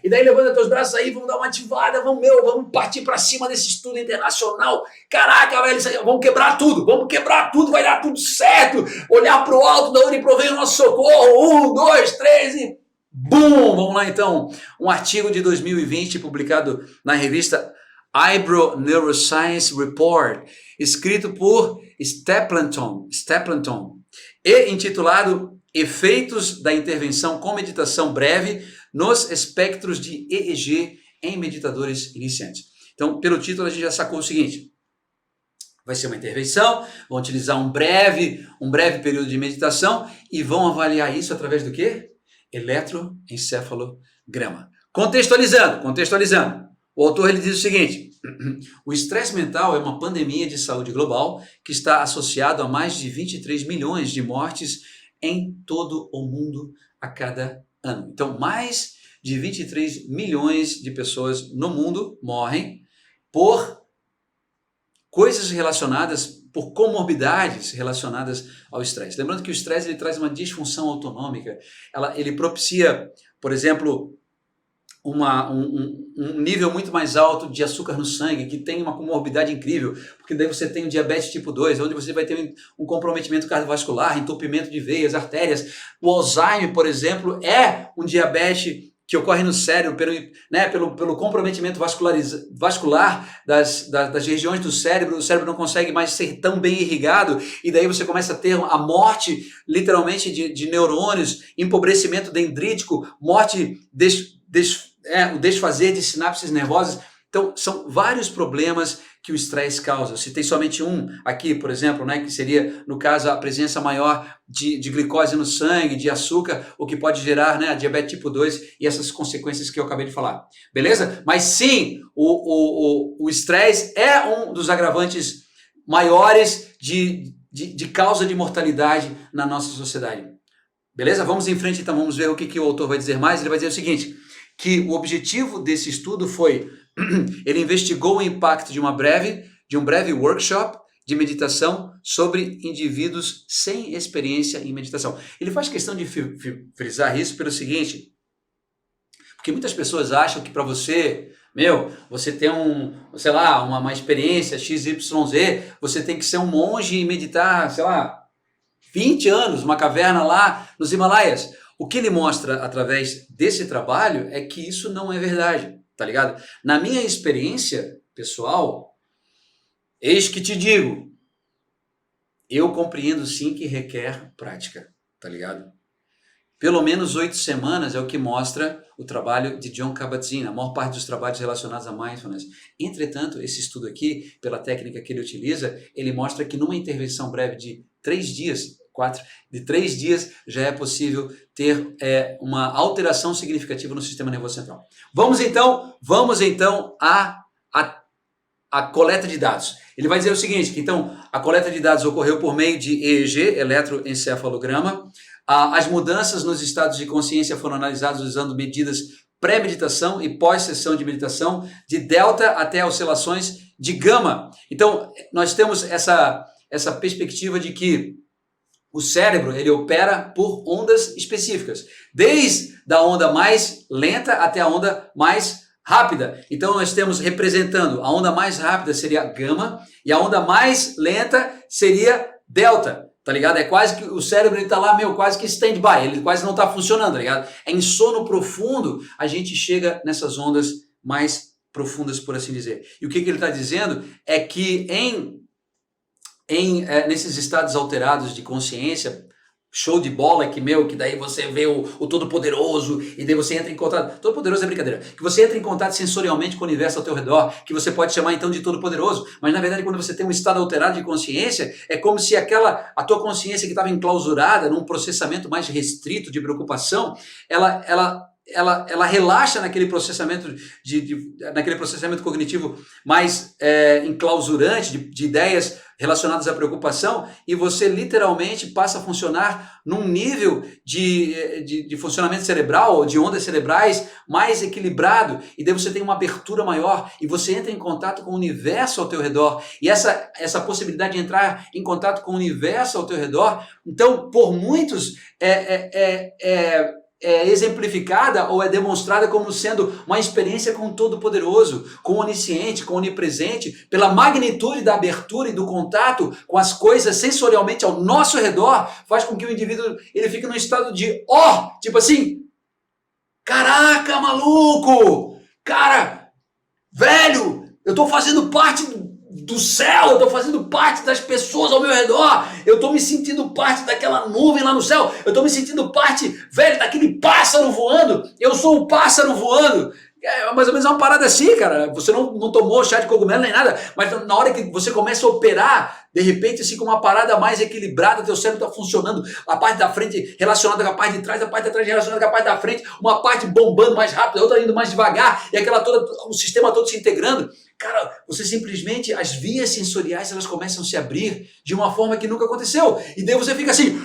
E daí levanta teus braços aí, vamos dar uma ativada, vamos partir para cima desse estudo internacional. Caraca, velho, isso aí, vamos quebrar tudo, vai dar tudo certo. Olhar para o alto, da onde provém o nosso socorro. 1, 2, 3 e BUM! Vamos lá então. Um artigo de 2020 publicado na revista Ibro Neuroscience Report, escrito por Stapleton e intitulado Efeitos da intervenção com meditação breve nos espectros de EEG em meditadores iniciantes. Então, pelo título a gente já sacou o seguinte: vai ser uma intervenção, vão utilizar um breve período de meditação e vão avaliar isso através do quê? Eletroencefalograma. Contextualizando. O autor ele diz o seguinte: o estresse mental é uma pandemia de saúde global que está associado a mais de 23 milhões de mortes em todo o mundo a cada ano. Então, mais de 23 milhões de pessoas no mundo morrem por coisas relacionadas, por comorbidades relacionadas ao estresse. Lembrando que o estresse ele traz uma disfunção autonômica, ele propicia, por exemplo, um nível muito mais alto de açúcar no sangue, que tem uma comorbidade incrível, porque daí você tem o diabetes tipo 2, onde você vai ter um comprometimento cardiovascular, entupimento de veias, artérias. O Alzheimer, por exemplo, é um diabetes que ocorre no cérebro pelo comprometimento vascular das regiões do cérebro. O cérebro não consegue mais ser tão bem irrigado, e daí você começa a ter a morte, literalmente, de neurônios, empobrecimento dendrítico, morte o desfazer de sinapses nervosas. Então, são vários problemas que o estresse causa. Eu citei somente um aqui, por exemplo, que seria, no caso, a presença maior de glicose no sangue, de açúcar, o que pode gerar diabetes tipo 2 e essas consequências que eu acabei de falar. Beleza? Mas sim, o estresse é um dos agravantes maiores de causa de mortalidade na nossa sociedade. Beleza? Vamos em frente, então, vamos ver o que o autor vai dizer mais. Ele vai dizer o seguinte: que o objetivo desse estudo foi, ele investigou o impacto de um breve workshop de meditação sobre indivíduos sem experiência em meditação. Ele faz questão de frisar isso pelo seguinte, porque muitas pessoas acham que para você ter uma experiência XYZ, você tem que ser um monge e meditar, 20 anos, uma caverna lá nos Himalaias. O que ele mostra através desse trabalho é que isso não é verdade, tá ligado? Na minha experiência pessoal, eis que te digo, eu compreendo sim que requer prática, tá ligado? Pelo menos 8 semanas é o que mostra o trabalho de Jon Kabat-Zinn, a maior parte dos trabalhos relacionados a mindfulness. Entretanto, esse estudo aqui, pela técnica que ele utiliza, ele mostra que numa intervenção breve de 3 dias, 3 dias já é possível ter uma alteração significativa no sistema nervoso central. Vamos então à coleta de dados. Ele vai dizer o seguinte, que então a coleta de dados ocorreu por meio de EEG, eletroencefalograma. As mudanças nos estados de consciência foram analisadas usando medidas pré-meditação e pós-sessão de meditação, de delta até oscilações de gama. Então, nós temos essa perspectiva de que o cérebro ele opera por ondas específicas, desde a onda mais lenta até a onda mais rápida. Então nós temos representando, a onda mais rápida seria gama e a onda mais lenta seria delta, tá ligado? É quase que o cérebro ele tá lá, quase que stand-by, ele quase não está funcionando, tá ligado? É em sono profundo a gente chega nessas ondas mais profundas, por assim dizer. E o que ele está dizendo é que nesses estados alterados de consciência, show de bola, que daí você vê o Todo-Poderoso, e daí você entra em contato, Todo-Poderoso é brincadeira, que você entra em contato sensorialmente com o universo ao teu redor, que você pode chamar então de Todo-Poderoso, mas na verdade quando você tem um estado alterado de consciência, é como se a tua consciência que estava enclausurada num processamento mais restrito de preocupação, ela relaxa naquele processamento naquele processamento cognitivo mais enclausurante de ideias relacionadas à preocupação, e você literalmente passa a funcionar num nível de funcionamento cerebral, ou de ondas cerebrais mais equilibrado, e daí você tem uma abertura maior, e você entra em contato com o universo ao teu redor, e essa possibilidade de entrar em contato com o universo ao teu redor, então, por muitos, é exemplificada ou é demonstrada como sendo uma experiência com o Todo-Poderoso, com o Onisciente, com o Onipresente, pela magnitude da abertura e do contato com as coisas sensorialmente ao nosso redor, faz com que o indivíduo ele fique num estado de tipo assim, caraca, maluco, cara, velho, eu estou fazendo parte do céu, eu estou fazendo parte das pessoas ao meu redor, eu estou me sentindo parte daquela nuvem lá no céu, eu estou me sentindo parte, velho, daquele pássaro voando, eu sou o pássaro voando. É mais ou menos uma parada assim, cara. Você não tomou chá de cogumelo nem nada, mas na hora que você começa a operar, de repente, assim, com uma parada mais equilibrada, teu cérebro está funcionando, a parte da frente relacionada com a parte de trás, a parte de trás relacionada com a parte da frente, uma parte bombando mais rápido, a outra indo mais devagar, e aquela toda, o sistema todo se integrando. Cara, você simplesmente, as vias sensoriais, elas começam a se abrir de uma forma que nunca aconteceu. E daí você fica assim,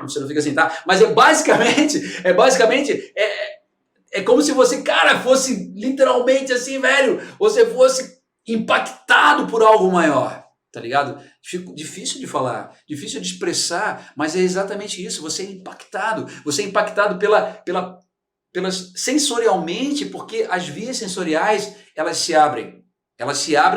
você não fica assim, tá? Mas é basicamente como se você, cara, fosse literalmente assim, velho, você fosse impactado por algo maior, tá ligado? Difícil de falar, difícil de expressar, mas é exatamente isso, você é impactado pelas sensorialmente, porque as vias sensoriais, elas se abrem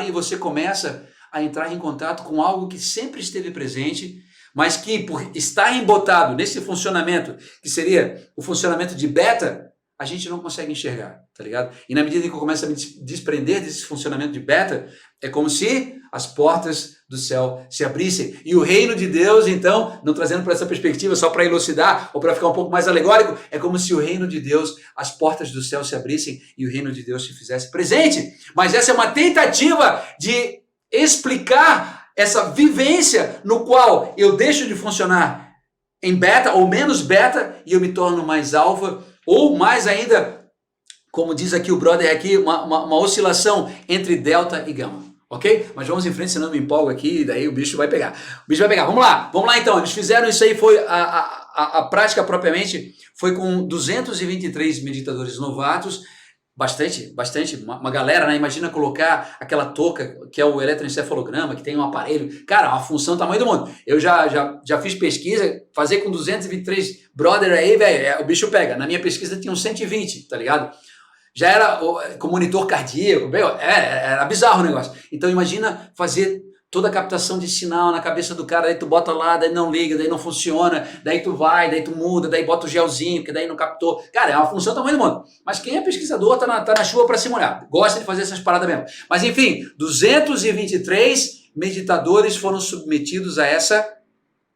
e você começa a entrar em contato com algo que sempre esteve presente, mas que por estar embotado nesse funcionamento, que seria o funcionamento de beta, a gente não consegue enxergar, tá ligado? E na medida que eu começo a me desprender desse funcionamento de beta, é como se as portas do céu se abrissem. E o reino de Deus, então, não trazendo para essa perspectiva só para elucidar ou para ficar um pouco mais alegórico, é como se o reino de Deus, as portas do céu se abrissem e o reino de Deus se fizesse presente. Mas essa é uma tentativa de explicar essa vivência no qual eu deixo de funcionar em beta ou menos beta e eu me torno mais alfa, ou mais ainda, como diz aqui o brother aqui, uma oscilação entre delta e gama, ok? Mas vamos em frente, senão eu me empolgo aqui e daí o bicho vai pegar. Vamos lá então, eles fizeram isso aí, foi a prática propriamente, foi com 223 meditadores novatos, bastante, uma galera, né? Imagina colocar aquela touca, que é o eletroencefalograma, que tem um aparelho, cara, uma função do tamanho do mundo. Eu já fiz pesquisa, fazer com 223 brother aí, velho, o bicho pega. Na minha pesquisa tinha uns 120, tá ligado? Já era com monitor cardíaco, era bizarro o negócio. Então imagina fazer toda a captação de sinal na cabeça do cara, daí tu bota lá, daí não liga, daí não funciona, daí tu vai, daí tu muda, daí bota o gelzinho, que daí não captou. Cara, é uma função do tamanho do mundo. Mas quem é pesquisador tá na chuva para se molhar, gosta de fazer essas paradas mesmo. Mas enfim, 223 meditadores foram submetidos a essa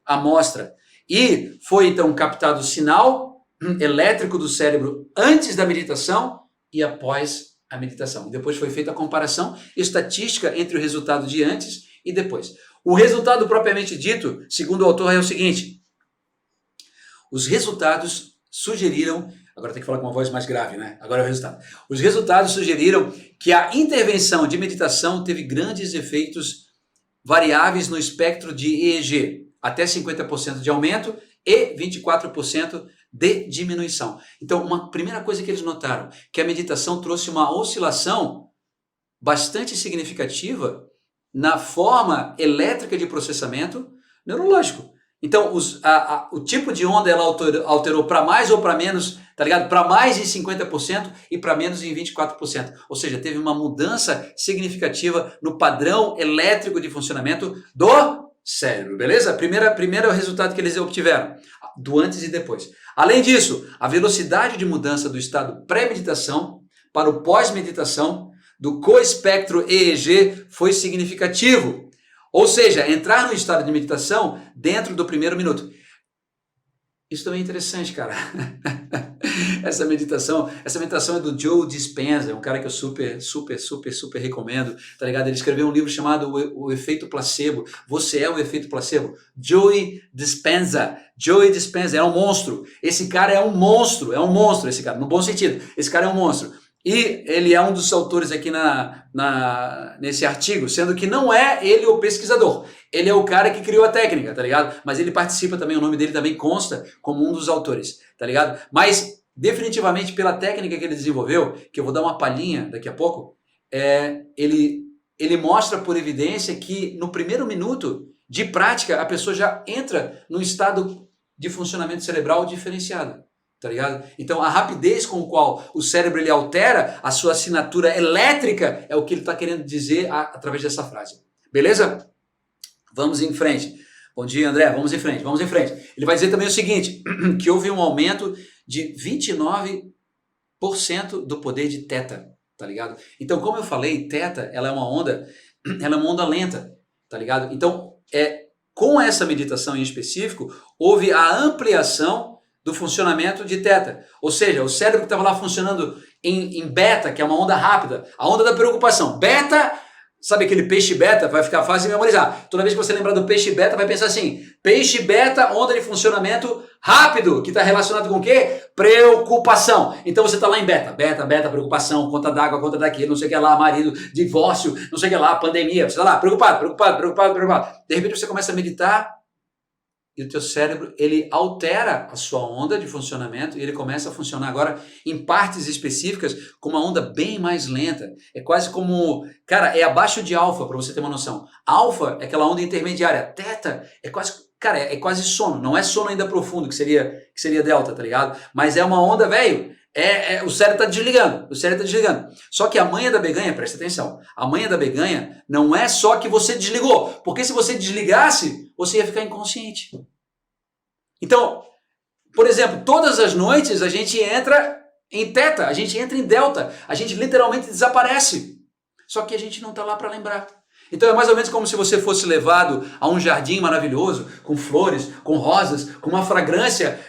amostra. E foi então captado o sinal elétrico do cérebro antes da meditação e após a meditação. Depois foi feita a comparação estatística entre o resultado de antes e depois. O resultado propriamente dito, segundo o autor, é o seguinte: os resultados sugeriram, agora tem que falar com uma voz mais grave, né? Agora é o resultado. Os resultados sugeriram que a intervenção de meditação teve grandes efeitos variáveis no espectro de EEG, até 50% de aumento e 24% de diminuição. Então, uma primeira coisa que eles notaram, que a meditação trouxe uma oscilação bastante significativa na forma elétrica de processamento neurológico. Então, o tipo de onda ela alterou para mais ou para menos, tá ligado? Para mais em 50% e para menos em 24%. Ou seja, teve uma mudança significativa no padrão elétrico de funcionamento do cérebro, beleza? Primeiro resultado que eles obtiveram, do antes e depois. Além disso, a velocidade de mudança do estado pré-meditação para o pós-meditação do coespectro EEG foi significativo. Ou seja, entrar no estado de meditação dentro do primeiro minuto. Isso também é interessante, cara. Essa meditação é do Joe Dispenza, um cara que eu super recomendo, tá ligado? Ele escreveu um livro chamado O Efeito Placebo. Você é o efeito placebo? Joe Dispenza é um monstro. Esse cara é um monstro, esse cara, no bom sentido. Esse cara é um monstro. E ele é um dos autores aqui nesse artigo, sendo que não é ele o pesquisador. Ele é o cara que criou a técnica, tá ligado? Mas ele participa também, o nome dele também consta como um dos autores, tá ligado? Mas, definitivamente, pela técnica que ele desenvolveu, que eu vou dar uma palhinha daqui a pouco, ele mostra por evidência que no primeiro minuto de prática, a pessoa já entra num estado de funcionamento cerebral diferenciado. tá ligado? Então a rapidez com a qual o cérebro ele altera a sua assinatura elétrica é o que ele está querendo dizer através dessa frase. Beleza? Vamos em frente. Bom dia, André. Vamos em frente, vamos em frente. Ele vai dizer também o seguinte, que houve um aumento de 29% do poder de teta, tá ligado? Então, como eu falei, teta, ela é uma onda lenta, tá ligado? Então, com essa meditação em específico, houve a ampliação do funcionamento de teta. Ou seja, o cérebro que estava lá funcionando em beta, que é uma onda rápida, a onda da preocupação. Beta, sabe aquele peixe beta? Vai ficar fácil de memorizar. Toda vez que você lembrar do peixe beta, vai pensar assim, peixe beta, onda de funcionamento rápido, que está relacionado com o quê? Preocupação. Então você está lá em beta, preocupação, conta d'água, conta daquilo, não sei o que lá, marido, divórcio, não sei o que lá, pandemia, você está lá, preocupado. De repente você começa a meditar e o teu cérebro, ele altera a sua onda de funcionamento e ele começa a funcionar agora em partes específicas com uma onda bem mais lenta. É quase como, cara, é abaixo de alfa, para você ter uma noção. Alfa é aquela onda intermediária, teta é quase, cara, é quase sono, não é sono ainda profundo, que seria delta, tá ligado? Mas é uma onda, velho, o cérebro está desligando, Só que a manha da beganha, presta atenção, a manha da beganha não é só que você desligou, porque se você desligasse, você ia ficar inconsciente. Então, por exemplo, todas as noites a gente entra em teta, a gente entra em delta, a gente literalmente desaparece. Só que a gente não está lá para lembrar. Então é mais ou menos como se você fosse levado a um jardim maravilhoso, com flores, com rosas, com uma fragrância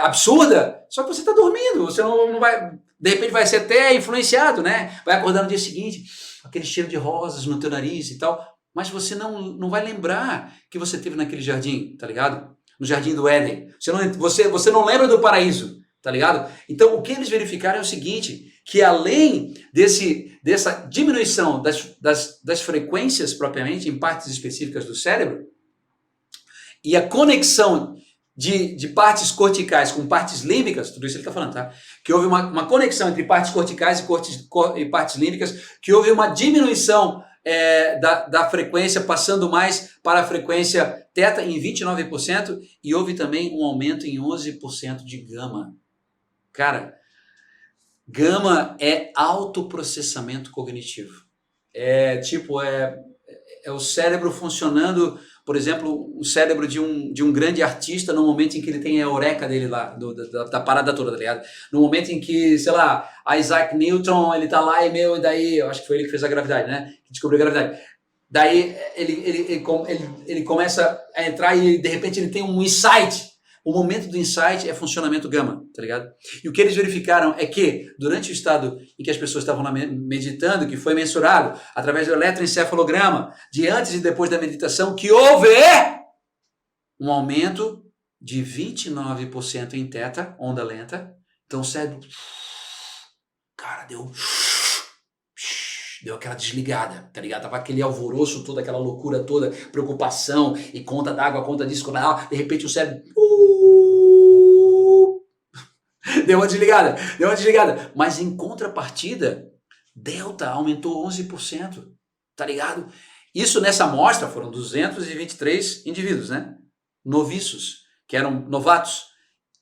absurda, só que você está dormindo, você não vai, de repente vai ser até influenciado, né? Vai acordar no dia seguinte, aquele cheiro de rosas no teu nariz e tal, mas você não vai lembrar que você teve naquele jardim, tá ligado? No jardim do Éden. Você não lembra do paraíso, tá ligado? Então o que eles verificaram é o seguinte, que além dessa diminuição das frequências propriamente em partes específicas do cérebro e a conexão de partes corticais com partes límbicas, tudo isso ele está falando, tá? Que houve uma conexão entre partes corticais e partes límbicas, que houve uma diminuição da frequência, passando mais para a frequência teta em 29% e houve também um aumento em 11% de gama. Cara, gama é autoprocessamento cognitivo. É o cérebro funcionando, por exemplo, o cérebro de um grande artista no momento em que ele tem a eureka dele lá, da parada toda, tá ligado? No momento em que, sei lá, Isaac Newton, ele tá lá e daí, eu acho que foi ele que fez a gravidade, né? Que descobriu a gravidade. Daí ele começa a entrar e de repente ele tem um insight. O momento do insight é funcionamento gama, tá ligado? E o que eles verificaram é que, durante o estado em que as pessoas estavam lá meditando, que foi mensurado através do eletroencefalograma, de antes e depois da meditação, que houve um aumento de 29% em teta, onda lenta. Então o cérebro, cara, deu aquela desligada, tá ligado? Tava aquele alvoroço todo, aquela loucura toda, preocupação, e conta d'água, conta disso, de repente o cérebro deu uma desligada. Mas em contrapartida, delta aumentou 11%, tá ligado? Isso nessa amostra foram 223 indivíduos, né? Noviços, que eram novatos,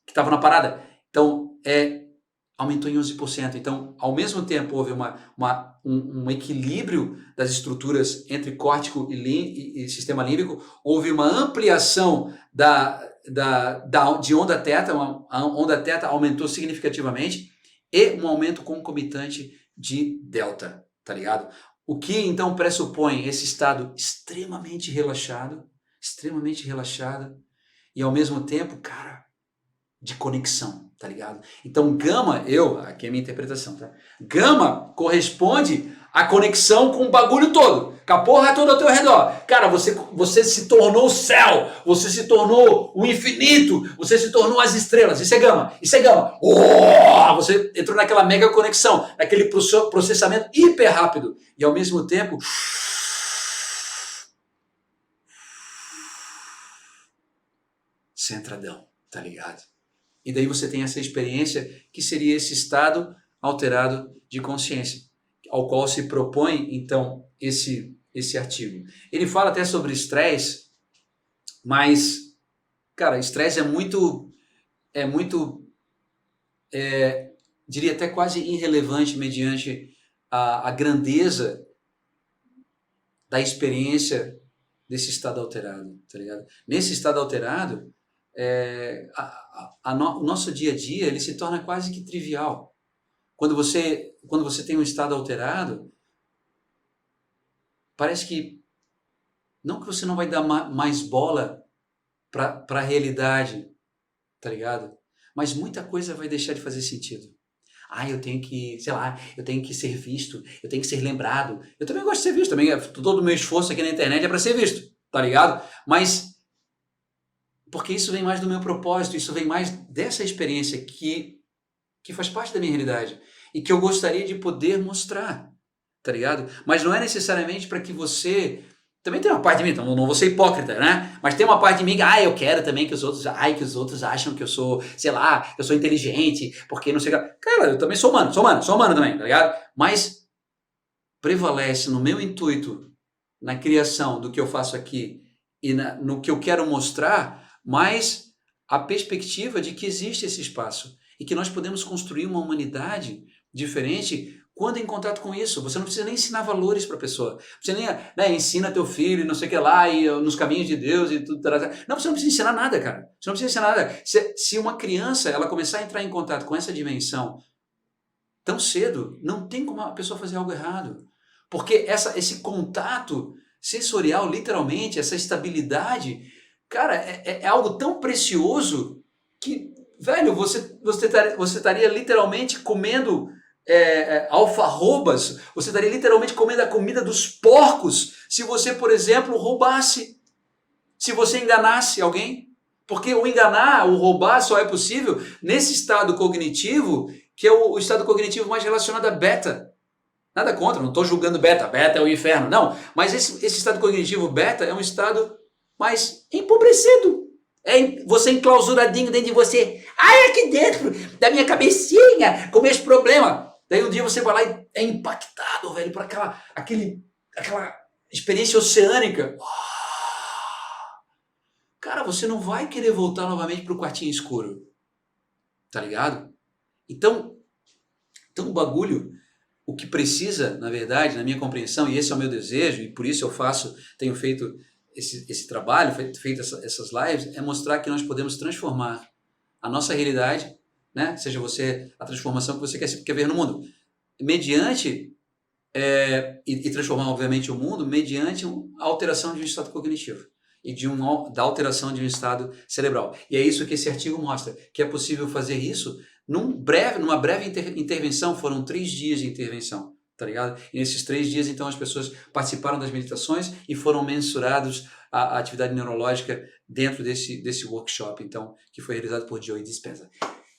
que estavam na parada. Então, aumentou em 11%. Então, ao mesmo tempo, houve um equilíbrio das estruturas entre córtico e sistema límbico, houve uma ampliação de onda teta, a onda teta aumentou significativamente e um aumento concomitante de delta, tá ligado? O que então pressupõe esse estado extremamente relaxado e ao mesmo tempo, cara, de conexão, tá ligado? Então gama, aqui é a minha interpretação, tá? Gama corresponde à conexão com o bagulho todo, com a porra toda ao teu redor. Cara, você se tornou o céu, você se tornou o infinito, você se tornou as estrelas, isso é gama. Você entrou naquela mega conexão, naquele processamento hiper rápido e ao mesmo tempo centradão, tá ligado? E daí você tem essa experiência que seria esse estado alterado de consciência, ao qual se propõe, então, esse artigo. Ele fala até sobre estresse, mas, cara, estresse é muito diria até quase irrelevante mediante a grandeza da experiência desse estado alterado, tá ligado? Nesse estado alterado, o nosso dia a dia ele se torna quase que trivial. Quando você tem um estado alterado, parece que não que você não vai dar mais bola para a realidade, tá ligado? Mas muita coisa vai deixar de fazer sentido. Eu tenho que, sei lá, eu tenho que ser visto, eu tenho que ser lembrado. Eu também gosto de ser visto, também todo o meu esforço aqui na internet é para ser visto, tá ligado? Mas porque isso vem mais do meu propósito, isso vem mais dessa experiência que faz parte da minha realidade e que eu gostaria de poder mostrar, tá ligado? Mas não é necessariamente para que você... Também tem uma parte de mim, então não vou ser hipócrita, né? Mas tem uma parte de mim que, eu quero também que os outros acham que eu sou, sei lá, eu sou inteligente, porque não sei o que. Cara, eu também sou humano também, tá ligado? Mas prevalece no meu intuito, na criação do que eu faço aqui e no que eu quero mostrar, mais a perspectiva de que existe esse espaço e que nós podemos construir uma humanidade diferente quando em contato com isso. Você não precisa nem ensinar valores para a pessoa. Você nem ensina teu filho, não sei o que lá, e nos caminhos de Deus e tudo. Não, você não precisa ensinar nada, cara. Você não precisa ensinar nada. Se uma criança ela começar a entrar em contato com essa dimensão tão cedo, não tem como a pessoa fazer algo errado. Porque esse contato sensorial, literalmente, essa estabilidade, cara, é algo tão precioso que, velho, você estaria literalmente comendo alfarrobas, você estaria literalmente comendo a comida dos porcos se você, por exemplo, roubasse, se você enganasse alguém. Porque o enganar, o roubar só é possível nesse estado cognitivo, que é o estado cognitivo mais relacionado a beta. Nada contra, não estou julgando beta é o inferno, não. Mas esse estado cognitivo beta é um estado mais empobrecido. Você enclausuradinho dentro de você. Aqui dentro da minha cabecinha, com meus problemas. Daí um dia você vai lá e é impactado, velho, por aquela experiência oceânica. Cara, você não vai querer voltar novamente para o quartinho escuro. Tá ligado? Então o bagulho, o que precisa, na verdade, na minha compreensão, e esse é o meu desejo, e por isso eu tenho feito esse trabalho, feito essas lives, é mostrar que nós podemos transformar a nossa realidade, né? Seja você a transformação que você quer ver no mundo, mediante, e transformar, obviamente, o mundo mediante a alteração de um estado cognitivo e da alteração de um estado cerebral. E é isso que esse artigo mostra, que é possível fazer isso numa breve intervenção. Foram 3 dias de intervenção, tá ligado? E nesses 3 dias, então, as pessoas participaram das meditações e foram mensurados a atividade neurológica dentro desse workshop, então, que foi realizado por Joey Dispenza.